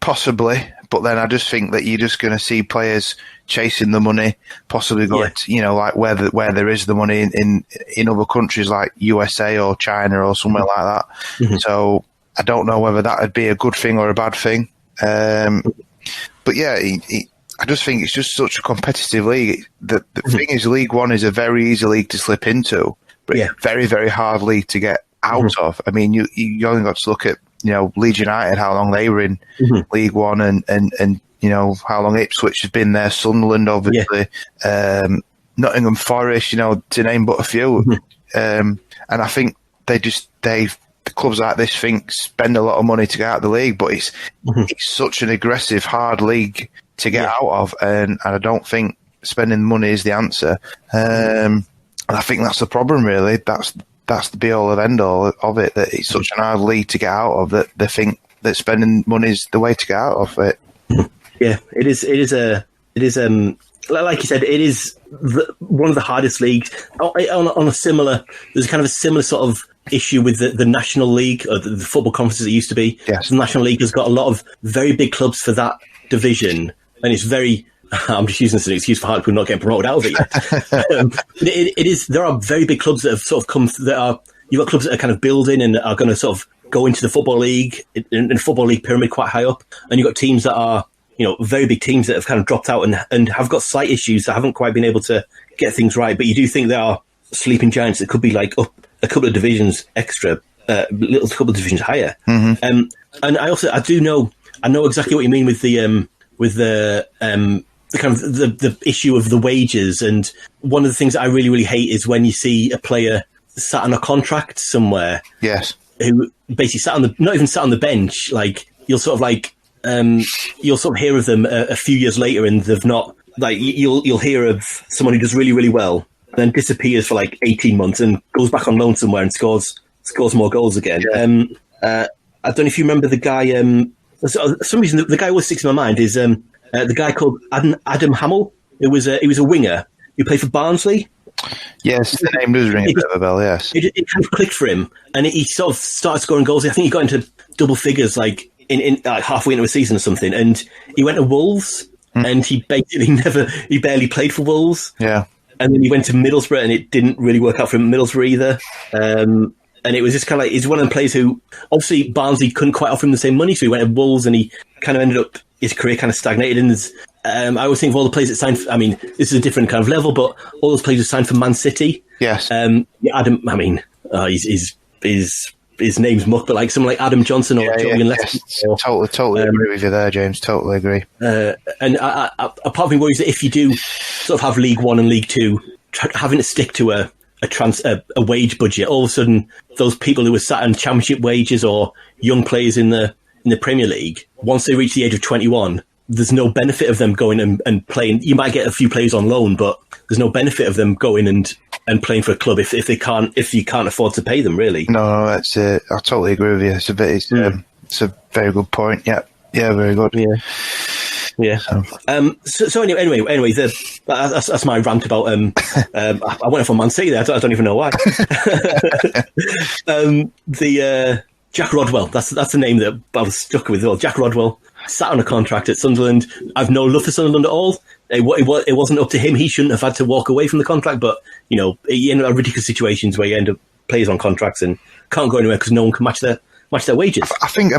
Possibly, but then I just think that you're just going to see players chasing the money, possibly going to, like where there is the money in other countries like USA or China or somewhere like that. Mm-hmm. So I don't know whether that would be a good thing or a bad thing. But yeah, I just think it's just such a competitive league. The thing is, League One is a very easy league to slip into, but it's a very, very hard league to get out of. I mean, you only got to look at, Leeds United, how long they were in League One, and how long Ipswich has been there, Sunderland, obviously, Nottingham Forest, to name but a few. And I think the clubs like this spend a lot of money to get out of the league, but it's such an aggressive, hard league to get out of, and I don't think spending money is the answer. And I think that's the problem, really. That's the be-all and end-all of it, that it's such an hard league to get out of, that they think that spending money is the way to get out of it. Yeah, it is, like you said, it is one of the hardest leagues. There's kind of a similar sort of issue with the National League, or the football conferences it used to be. Yes. The National League has got a lot of very big clubs for that division, and it's very... I'm just using this as an excuse for Hartlepool not getting promoted out of it yet. It is. There are very big clubs that have sort of come. You've got clubs that are kind of building and are going to sort of go into the football league, in the football league pyramid quite high up, and you've got teams that are, very big teams that have kind of dropped out and have got slight issues that haven't quite been able to get things right. But you do think there are sleeping giants that could be like up a couple of divisions extra, couple of divisions higher. Mm-hmm. And I know exactly what you mean with the kind of the issue of the wages. And one of the things that I really, really hate is when you see a player sat on a contract somewhere. Yes. Who basically not even sat on the bench. Like, you'll sort of hear of them a few years later, and they've not, like, you'll hear of someone who does really, really well, and then disappears for like 18 months and goes back on loan somewhere and scores more goals again. Yeah. I don't know if you remember the guy, for some reason, the guy who always sticks in my mind is, the guy called Adam Hamill. He was a winger who played for Barnsley. Yes, the name does ring a bit of a bell, yes. It kind of clicked for him, and he sort of started scoring goals. I think he got into double figures like in like halfway into a season or something, and he went to Wolves, and he barely played for Wolves. Yeah. And then he went to Middlesbrough, and it didn't really work out for him at Middlesbrough either. And it was just kind of like, he's one of the players who, obviously, Barnsley couldn't quite offer him the same money, so he went to Wolves, and he kind of ended up, his career kind of stagnated. And I always think of all the players that signed, I mean, this is a different kind of level, but all those players who signed for Man City. Yes. Adam, I mean, his name's muck, but like someone like Adam Johnson or Julian Lester. Yes. Totally agree with you there, James. Totally agree. And a part of me worries that if you do sort of have League One and League Two, having to stick to a wage budget, all of a sudden those people who were sat on championship wages or young players in the Premier League, once they reach the age of 21, there's no benefit of them going and playing. You might get a few players on loan, but there's no benefit of them going and playing for a club if you can't afford to pay them, really. No, that's I totally agree with you. It's a very good point. Yeah, very good. Yeah. So anyway, that's my rant about. I went off on Man City there. I don't even know why. Jack Rodwell. That's the name that I was stuck with. Well, Jack Rodwell sat on a contract at Sunderland. I've no love for Sunderland at all. It wasn't up to him. He shouldn't have had to walk away from the contract. But he ended up in ridiculous situations where you end up players on contracts and can't go anywhere because no one can match their wages. I think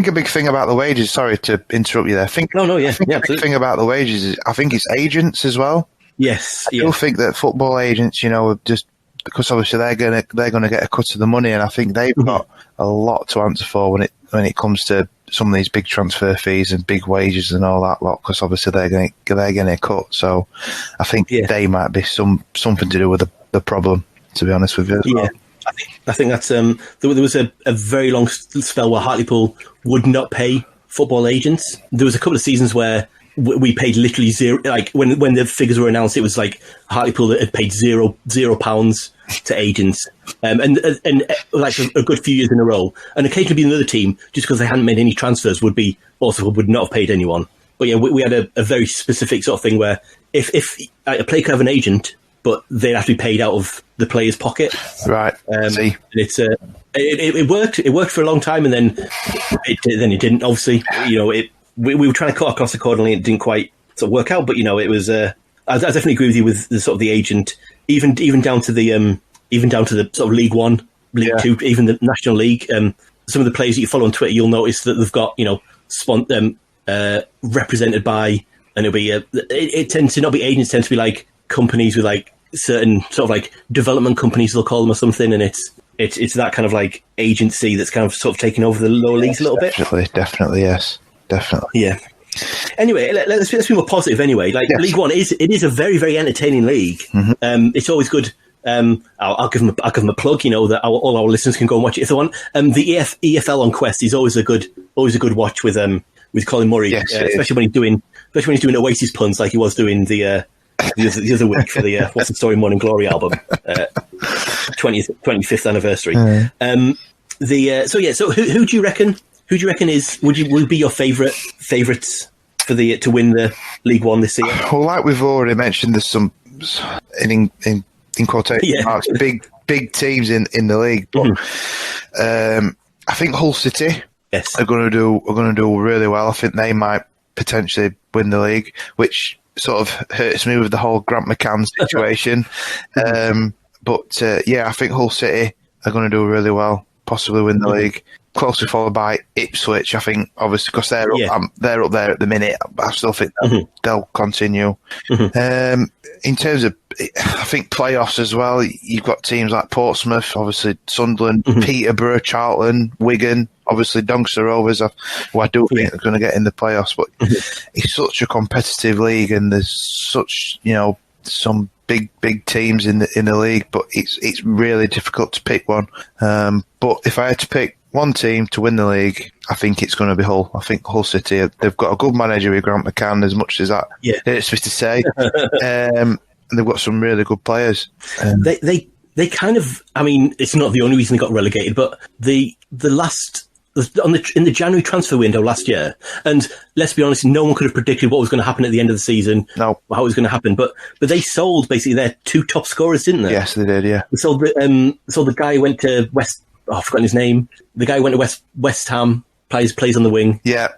a big thing about the wages. Sorry to interrupt you there. A big thing about the wages is I think it's agents as well. Yes, I do think that football agents, just because obviously they're gonna get a cut of the money, and I think they've got a lot to answer for when it comes to some of these big transfer fees and big wages and all that lot. Because obviously they're getting a cut. So I think they might be something to do with the problem. To be honest with you, as well. I think that's there was a very long spell where Hartlepool would not pay football agents. There was a couple of seasons where we paid literally zero. Like when the figures were announced, it was like Hartlepool had paid £0 to agents, and like a good few years in a row. And occasionally, another team, just because they hadn't made any transfers, would not have paid anyone. But yeah, we had a very specific sort of thing where if a player could have an agent, but they'd have to be paid out of the player's pocket. Right. See, it's it worked. It worked for a long time, and then it didn't. Obviously, we were trying to cut our costs accordingly. It didn't quite sort of work out, but it was. I definitely agree with you with the sort of the agent, even down to the sort of League One, League Two, even the National League. Some of the players that you follow on Twitter, you'll notice that they've got represented by, and it'll be it tends to not be agents, tend to be like companies with like certain sort of like development companies, they'll call them, or something, and it's that kind of like agency that's kind of sort of taking over the lower leagues a little bit. Definitely, yes, definitely, yeah. Anyway, let's be more positive. Anyway, like League One is a very, very entertaining league. Mm-hmm. It's always good. I'll give them a plug. That all our listeners can go and watch it if they want. The EFL on Quest is always a good watch with Colin Murray, especially when he's doing Oasis puns like he was doing the other week for the What's the Story Morning Glory album, 25th anniversary. So who do you reckon? Who do you reckon would be your favourites for to win the League One this year? Well, like we've already mentioned, there's some in quotation marks big teams in the league, but I think Hull City are going to do really well. I think they might potentially win the league, which sort of hurts me with the whole Grant McCann situation. But I think Hull City are going to do really well, possibly win the league. Closely followed by Ipswich, I think, obviously, because they're up there at the minute. I still think they'll continue. In terms of, I think, playoffs as well, you've got teams like Portsmouth, obviously Sunderland, Peterborough, Charlton, Wigan, obviously Doncaster Rovers, who I do think are going to get in the playoffs. But it's such a competitive league, and there's such, some big teams in the league, but it's really difficult to pick one. But if I had to pick one team to win the league, I think it's going to be Hull. I think Hull City, they've got a good manager with Grant McCann, as much as that hurts me to say. And they've got some really good players. They kind of, I mean, it's not the only reason they got relegated, but in the January transfer window last year, and let's be honest, no one could have predicted what was going to happen at the end of the season. No, how it was going to happen, but they sold basically their two top scorers, didn't they? Yes, they did. Yeah, they sold the guy who went to West. Oh, I've forgotten his name. The guy who went to West Ham, plays on the wing. Yeah,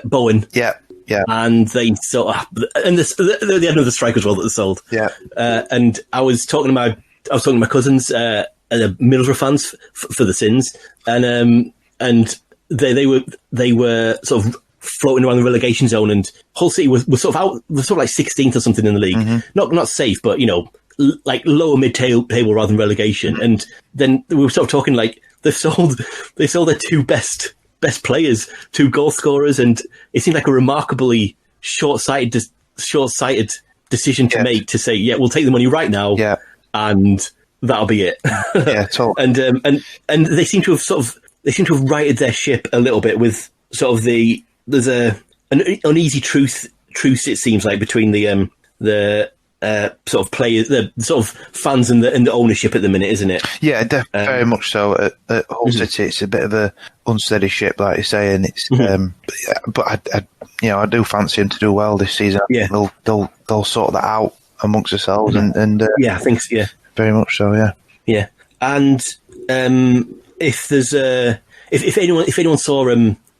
Bowen. Yeah. And they sort of, and they had another striker as well that they sold. Yeah, and I was talking to my cousins, Middlesbrough fans for the Sins, and they were sort of floating around the relegation zone, and Hull City was sort of out, was sort of like 16th or something in the league, not safe, but like lower mid table rather than relegation. And then we were sort of talking like they sold their two best players, two goal scorers, and it seemed like a remarkably short-sighted decision to make, to say, we'll take the money right now, and that'll be it. And they seem to have righted their ship a little bit with sort of there's an uneasy truce, it seems like, between the sort of players, the sort of fans and the ownership at the minute, isn't it? Yeah, definitely, very much so. At Hull City, it's a bit of a unsteady ship, like you say, and it's. But I do fancy them to do well this season. Yeah, they'll sort that out amongst themselves, and I think so, very much so. Yeah, and if there's if anyone saw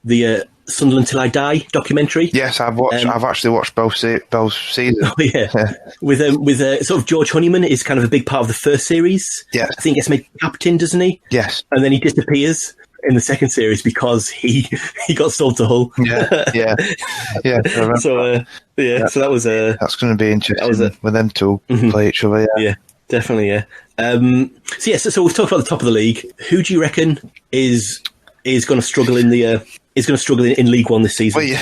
the Sunderland Till I Die documentary. Yes, I've actually watched both seasons. Oh, yeah. With sort of George Honeyman is kind of a big part of the first series. Yes. I think he gets made captain, doesn't he? Yes. And then he disappears in the second series because he got sold to Hull. Yeah. So that was that's going to be interesting with them two play each other. Yeah, definitely. Yeah. So we've talked about the top of the league. Who do you reckon is going to struggle in League One this season? Well,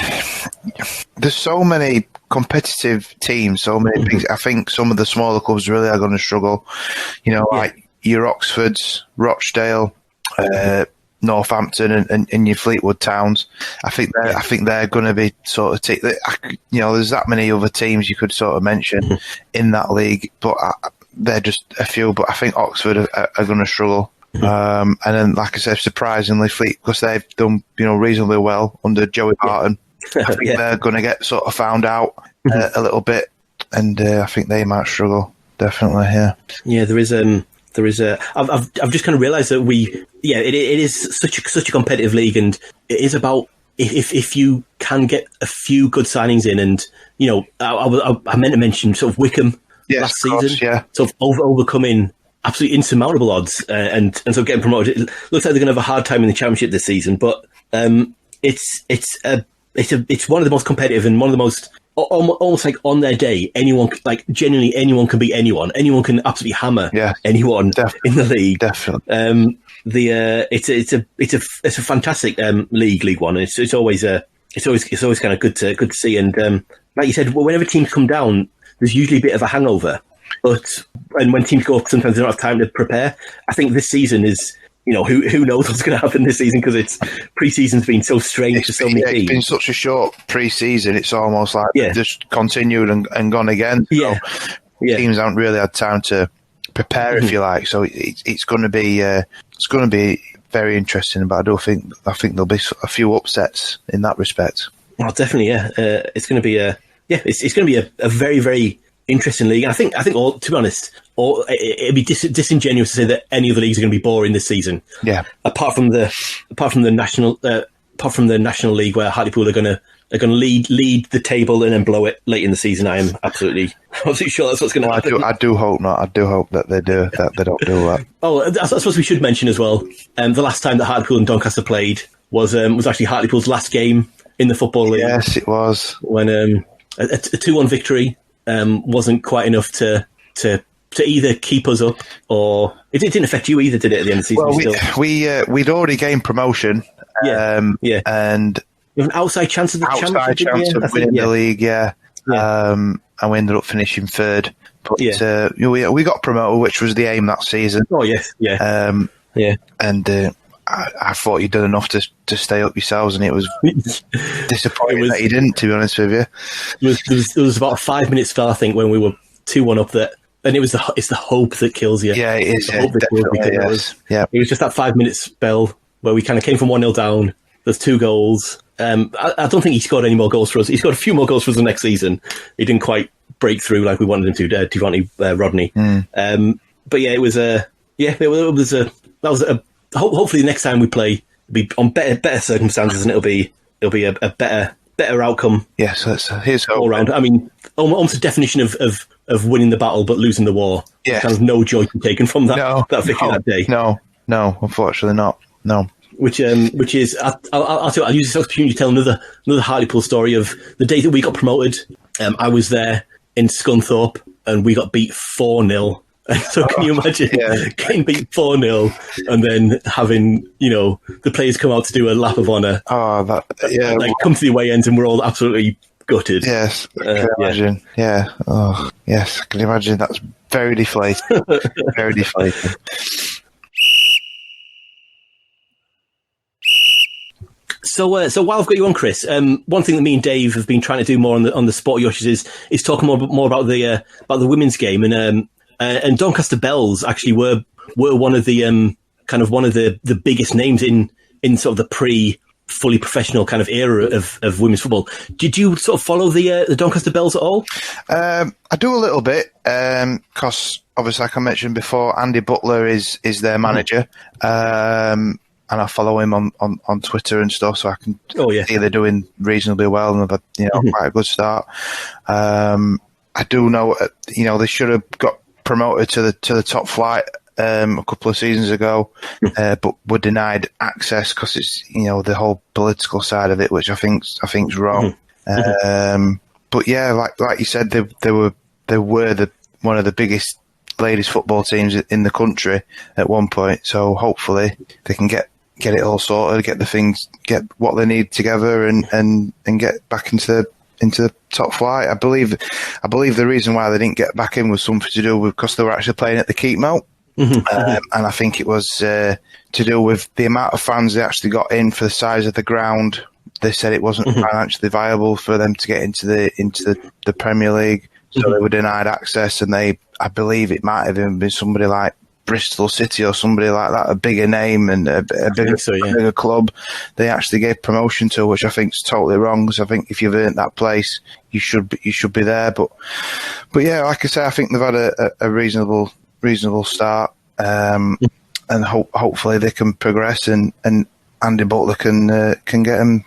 there's so many competitive teams, so many things. I think some of the smaller clubs really are going to struggle. Like your Oxfords, Rochdale, Northampton, and your Fleetwood Towns. I think they're going to be sort of. There's that many other teams you could sort of mention in that league, but they're just a few. But I think Oxford are going to struggle. And then, like I said, surprisingly, Fleet, because they've done reasonably well under Joey Barton. I think they're going to get sort of found out a little bit, and I think they might struggle. definitely. Yeah. Yeah, there is a. I've just kind of realised that it is such a competitive league, and it is about if you can get a few good signings in, and I meant to mention sort of Wickham last season, sort of overcoming absolutely insurmountable odds, and so getting promoted. It looks like they're going to have a hard time in the Championship this season, but it's one of the most competitive and one of the most. Almost like on their day, genuinely anyone can beat anyone. Anyone can absolutely hammer anyone in the league. Definitely. It's a fantastic League One. It's always kind of good to see. And like you said, whenever teams come down, there's usually a bit of a hangover. And when teams go up, sometimes they don't have time to prepare. I think this season is. Who knows what's going to happen this season, because it's pre-season's been so strange for so many teams. It's been such a short pre-season. It's almost like just continued and gone again. So teams haven't really had time to prepare, if you like. So it's going to be very interesting. But I think there'll be a few upsets in that respect. Well, definitely, it's going to be it's going to be a very, very interesting league. I think to be honest, it'd be disingenuous to say that any of the leagues are going to be boring this season. Yeah. Apart from the National League, where Hartlepool are going to lead the table and then blow it late in the season. I am absolutely sure that's what's going to happen. I do hope not. I do hope that they don't do that. Oh, I suppose we should mention as well. The last time that Hartlepool and Doncaster played was actually Hartlepool's last game in the Football League. Yes, it was. When a 2-1 victory wasn't quite enough to either keep us up, or it didn't affect you either, did it? At the end of the season, we'd already gained promotion, and you have an outside chance of the championship, of winning the league, and we ended up finishing third. But we got promoted, which was the aim that season. Oh yes, and I thought you'd done enough to stay up yourselves, and it was disappointing that you didn't, to be honest with you. There was about a 5-minute spell, I think, when we were 2-1 up, and it's the hope that kills you. Yeah, it is. It was just that 5-minute spell where we kind of came from 1-0 down. There's 2 goals. I don't think he scored any more goals for us. He scored a few more goals for us the next season. He didn't quite break through like we wanted him to, Devontae Rodney. But yeah, it was hopefully the next time we play, it'll be on better circumstances, and it'll be a better outcome. Yeah, so here's all round. I mean, almost a definition of winning the battle but losing the war. Yeah, kind of no joy to be taken from that victory that day. No, unfortunately not. No. Which is I'll use this opportunity to tell another Hartlepool story of the day that we got promoted. I was there in Scunthorpe, and we got beat 4-0. So can you imagine getting beat 4-0 and then having, the players come out to do a lap of honour? Oh, come to the away end, and we're all absolutely gutted. Yes, I can imagine. Yeah. Oh, yes, I can imagine. That's very deflating. Very deflating. So while I've got you on, Chris, one thing that me and Dave have been trying to do more on the Sporty Ushers is talk more about the women's game, and Doncaster Bells actually were one of the one of the biggest names in sort of the fully professional kind of era of women's football. Did you sort of follow the Doncaster Bells at all? I do a little bit, because obviously, like I mentioned before, Andy Butler is their manager, and I follow him on Twitter and stuff, so I can see they're doing reasonably well and they've had quite a good start. I do know they should have got promoted to the top flight a couple of seasons ago, but were denied access because it's the whole political side of it, which I think's wrong. But yeah, like you said, they were one of the biggest ladies football teams in the country at one point. So hopefully they can get it all sorted, get what they need together, and get back into the top flight. I believe the reason why they didn't get back in was something to do with because they were actually playing at the Keep Moat. And I think it was to do with the amount of fans they actually got in for the size of the ground. They said it wasn't financially viable for them to get into the Premier League, so they were denied access. And I believe it might have even been somebody like Bristol City or somebody like that, a bigger name and a bigger club, they actually gave promotion to, which I think is totally wrong. Because I think if you've earned that place, you should be there. But yeah, like I say, I think they've had a reasonable start, and hopefully they can progress, and Andy Butler can get them